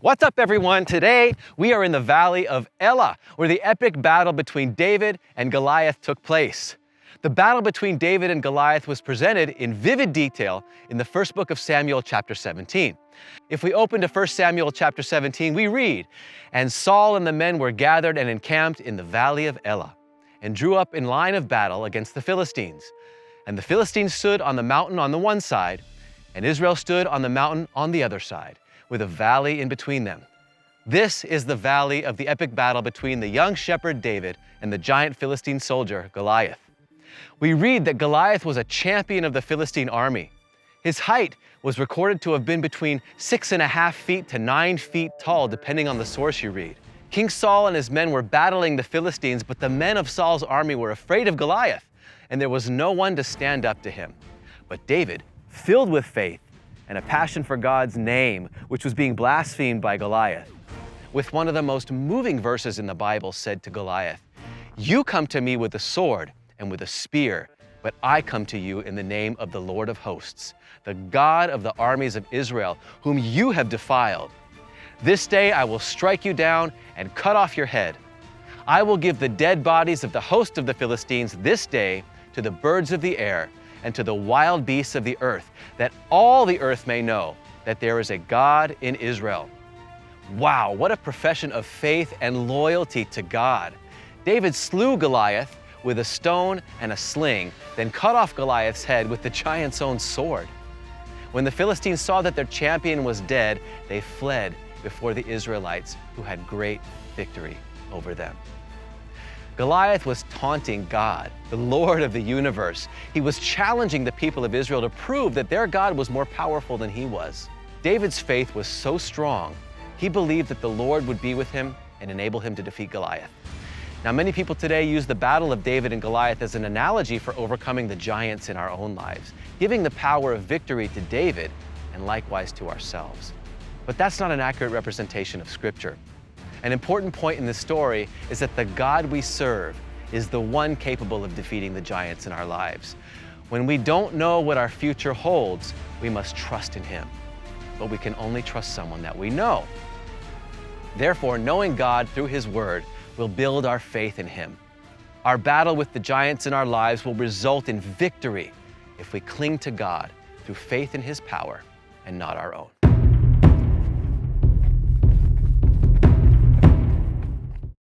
What's up, everyone? Today, we are in the Valley of Elah, where the epic battle between David and Goliath took place. The battle between David and Goliath was presented in vivid detail in the first book of Samuel, chapter 17. If we open to 1 Samuel chapter 17, we read, "And Saul and the men were gathered and encamped in the Valley of Elah, and drew up in line of battle against the Philistines. And the Philistines stood on the mountain on the one side, and Israel stood on the mountain on the other side, with a valley in between them. This is the valley of the epic battle between the young shepherd David and the giant Philistine soldier Goliath. We read that Goliath was a champion of the Philistine army. His height was recorded to have been between 6.5 feet to 9 feet tall, depending on the source you read. King Saul and his men were battling the Philistines, but the men of Saul's army were afraid of Goliath, and there was no one to stand up to him. But David, filled with faith and a passion for God's name, which was being blasphemed by Goliath, with one of the most moving verses in the Bible, said to Goliath, "You come to me with a sword and with a spear, but I come to you in the name of the Lord of hosts, the God of the armies of Israel, whom you have defiled. This day I will strike you down and cut off your head. I will give the dead bodies of the host of the Philistines this day to the birds of the air and to the wild beasts of the earth, that all the earth may know that there is a God in Israel." Wow, what a profession of faith and loyalty to God. David slew Goliath with a stone and a sling, then cut off Goliath's head with the giant's own sword. When the Philistines saw that their champion was dead, they fled before the Israelites, who had great victory over them. Goliath was taunting God, the Lord of the universe. He was challenging the people of Israel to prove that their God was more powerful than he was. David's faith was so strong, he believed that the Lord would be with him and enable him to defeat Goliath. Now, many people today use the battle of David and Goliath as an analogy for overcoming the giants in our own lives, giving the power of victory to David and likewise to ourselves. But that's not an accurate representation of Scripture. An important point in this story is that the God we serve is the one capable of defeating the giants in our lives. When we don't know what our future holds, we must trust in Him. But we can only trust someone that we know. Therefore, knowing God through His Word will build our faith in Him. Our battle with the giants in our lives will result in victory if we cling to God through faith in His power and not our own.